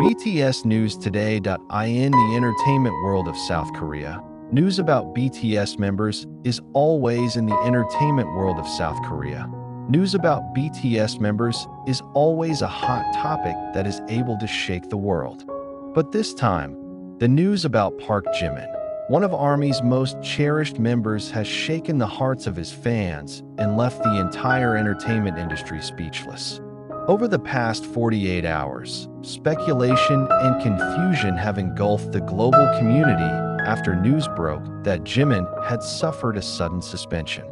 BTS News Today.in The entertainment world of South Korea. News about BTS members is always in the entertainment world of South Korea. News about BTS members is always a hot topic that is able to shake the world. But this time, the news about Park Jimin, one of ARMY's most cherished members, has shaken the hearts of his fans and left the entire entertainment industry speechless. Over the past 48 hours, speculation and confusion have engulfed the global community after news broke that Jimin had suffered a sudden suspension.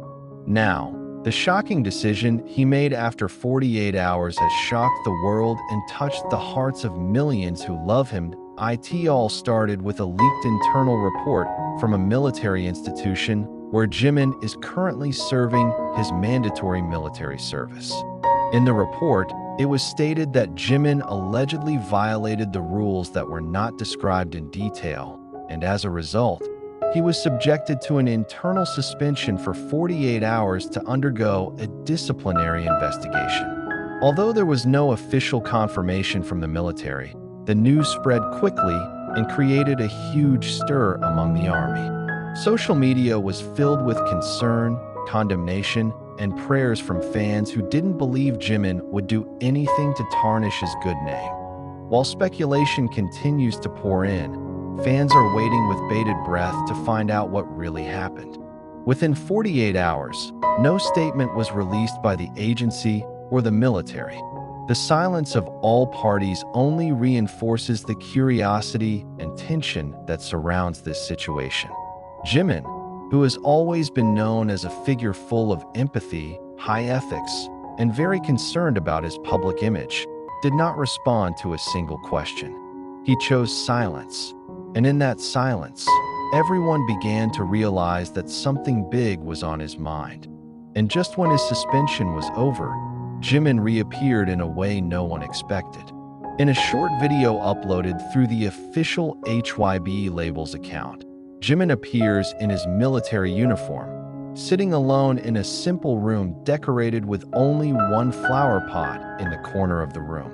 Now, the shocking decision he made after 48 hours has shocked the world and touched the hearts of millions who love him. It all started with a leaked internal report from a military institution where Jimin is currently serving his mandatory military service. In the report, it was stated that Jimin allegedly violated the rules that were not described in detail, and as a result, he was subjected to an internal suspension for 48 hours to undergo a disciplinary investigation. Although there was no official confirmation from the military, the news spread quickly and created a huge stir among the army. Social media was filled with concern, condemnation, and prayers from fans who didn't believe Jimin would do anything to tarnish his good name. While speculation continues to pour in, fans are waiting with bated breath to find out what really happened. Within 48 hours, no statement was released by the agency or the military. The silence of all parties only reinforces the curiosity and tension that surrounds this situation. Jimin, who has always been known as a figure full of empathy, high ethics, and very concerned about his public image, did not respond to a single question. He chose silence, and in that silence, everyone began to realize that something big was on his mind. And just when his suspension was over, Jimin reappeared in a way no one expected. In a short video uploaded through the official HYBE Labels account, Jimin appears in his military uniform, sitting alone in a simple room decorated with only one flower pot in the corner of the room.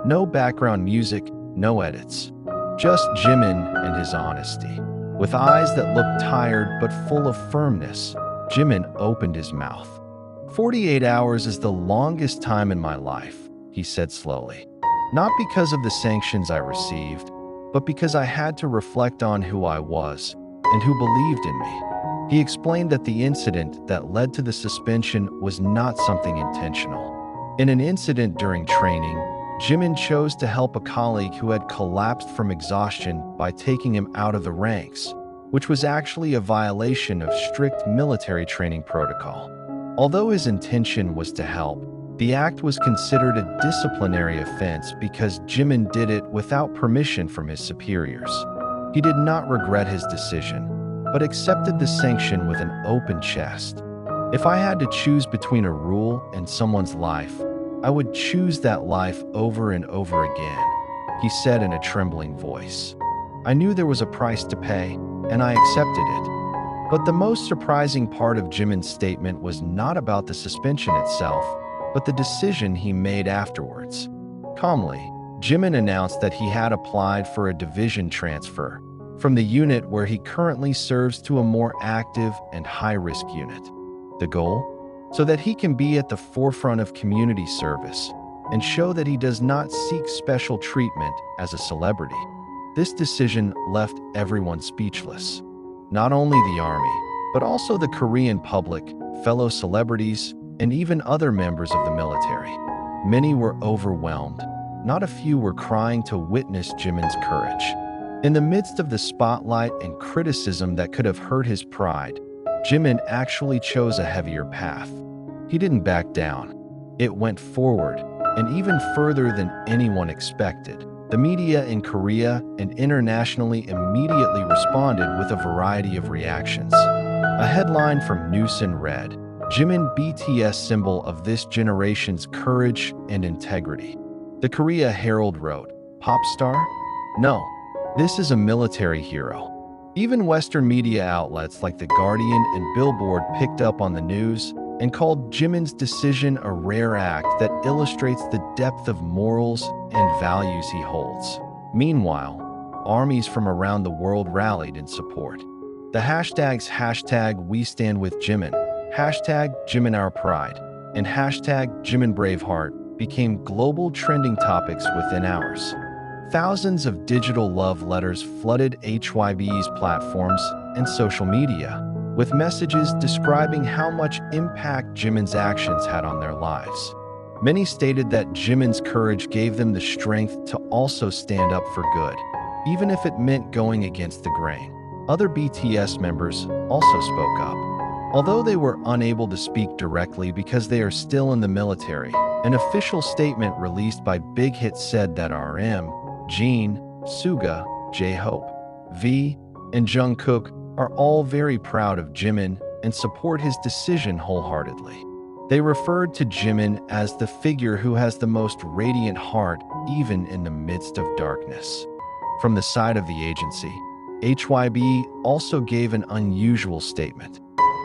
No background music, no edits. Just Jimin and his honesty. With eyes that looked tired but full of firmness, Jimin opened his mouth. 48 hours is the longest time in my life, he said slowly. Not because of the sanctions I received, but because I had to reflect on who I was and who believed in me. He explained that the incident that led to the suspension was not something intentional. In an incident during training, Jimin chose to help a colleague who had collapsed from exhaustion by taking him out of the ranks, which was actually a violation of strict military training protocol. Although his intention was to help, the act was considered a disciplinary offense because Jimin did it without permission from his superiors. He did not regret his decision, but accepted the sanction with an open chest. If I had to choose between a rule and someone's life, I would choose that life over and over again, he said in a trembling voice. I knew there was a price to pay, and I accepted it. But the most surprising part of Jimin's statement was not about the suspension itself, but the decision he made afterwards. Calmly, Jimin announced that he had applied for a division transfer from the unit where he currently serves to a more active and high-risk unit. The goal? So that he can be at the forefront of community service and show that he does not seek special treatment as a celebrity. This decision left everyone speechless. Not only the army, but also the Korean public, fellow celebrities, and even other members of the military. Many were overwhelmed. Not a few were crying to witness Jimin's courage. In the midst of the spotlight and criticism that could have hurt his pride, Jimin actually chose a heavier path. He didn't back down. It went forward, and even further than anyone expected. The media in Korea and internationally immediately responded with a variety of reactions. A headline from Newson read, Jimin BTS symbol of this generation's courage and integrity. The Korea Herald wrote, pop star? No, this is a military hero. Even Western media outlets like The Guardian and Billboard picked up on the news and called Jimin's decision a rare act that illustrates the depth of morals and values he holds. Meanwhile, armies from around the world rallied in support. The hashtags #WeStandWithJimin, #JiminOurPride, and #JiminBraveheart became global trending topics within hours. Thousands of digital love letters flooded HYBE's platforms and social media, with messages describing how much impact Jimin's actions had on their lives. Many stated that Jimin's courage gave them the strength to also stand up for good, even if it meant going against the grain. Other BTS members also spoke up. Although they were unable to speak directly because they are still in the military, an official statement released by Big Hit said that RM, Jin, Suga, J-Hope, V, and Jungkook are all very proud of Jimin and support his decision wholeheartedly. They referred to Jimin as the figure who has the most radiant heart even in the midst of darkness. From the side of the agency, HYB also gave an unusual statement.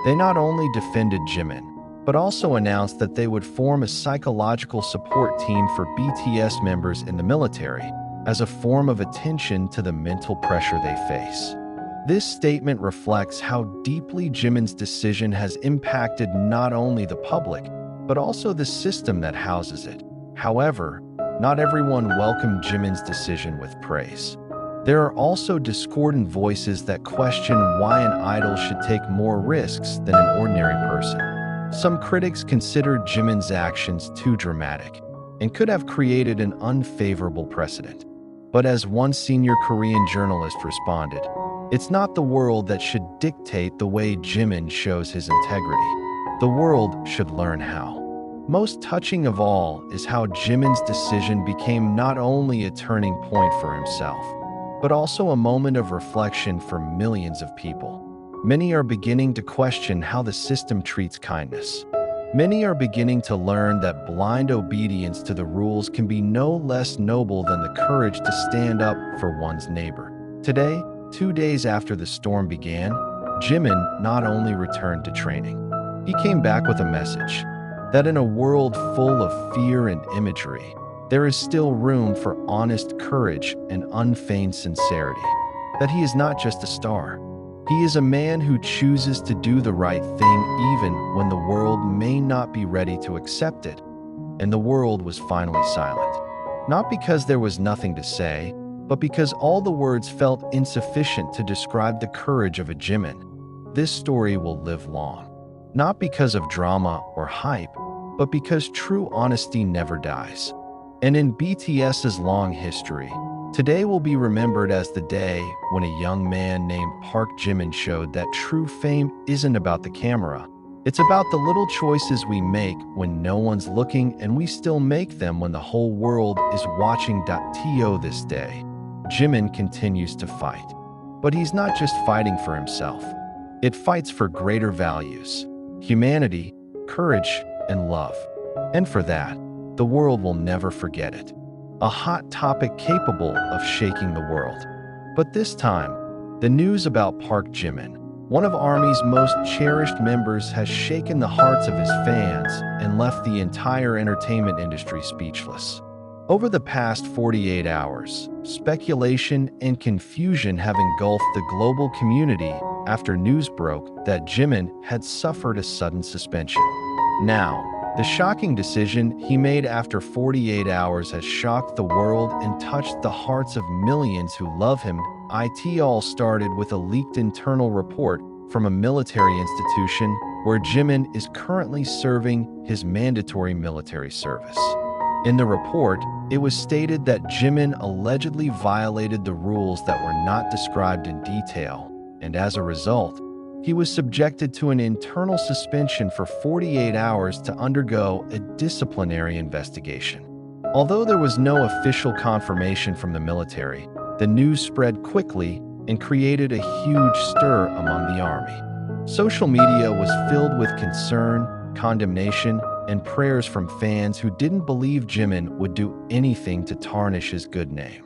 They not only defended Jimin, but also announced that they would form a psychological support team for BTS members in the military as a form of attention to the mental pressure they face. This statement reflects how deeply Jimin's decision has impacted not only the public, but also the system that houses it. However, not everyone welcomed Jimin's decision with praise. There are also discordant voices that question why an idol should take more risks than an ordinary person. Some critics considered Jimin's actions too dramatic and could have created an unfavorable precedent. But as one senior Korean journalist responded, "It's not the world that should dictate the way Jimin shows his integrity. The world should learn how." Most touching of all is how Jimin's decision became not only a turning point for himself, but also a moment of reflection for millions of people. Many are beginning to question how the system treats kindness. Many are beginning to learn that blind obedience to the rules can be no less noble than the courage to stand up for one's neighbor. Today, 2 days after the storm began, Jimin not only returned to training, he came back with a message that in a world full of fear and imagery, there is still room for honest courage and unfeigned sincerity. That he is not just a star. He is a man who chooses to do the right thing even when the world may not be ready to accept it. And the world was finally silent. Not because there was nothing to say, but because all the words felt insufficient to describe the courage of a Jimin. This story will live long. Not because of drama or hype, but because true honesty never dies. And in BTS's long history, today will be remembered as the day when a young man named Park Jimin showed that true fame isn't about the camera. It's about the little choices we make when no one's looking and we still make them when the whole world is watching. This day, Jimin continues to fight. But he's not just fighting for himself. It fights for greater values, humanity, courage, and love. And for that, the world will never forget it. A hot topic capable of shaking the world. But this time, the news about Park Jimin, one of ARMY's most cherished members, has shaken the hearts of his fans and left the entire entertainment industry speechless. Over the past 48 hours, speculation and confusion have engulfed the global community after news broke that Jimin had suffered a sudden suspension. Now, the shocking decision he made after 48 hours has shocked the world and touched the hearts of millions who love him. It all started with a leaked internal report from a military institution where Jimin is currently serving his mandatory military service. In the report, it was stated that Jimin allegedly violated the rules that were not described in detail, and as a result, he was subjected to an internal suspension for 48 hours to undergo a disciplinary investigation. Although there was no official confirmation from the military, the news spread quickly and created a huge stir among the army. Social media was filled with concern, condemnation, and prayers from fans who didn't believe Jimin would do anything to tarnish his good name.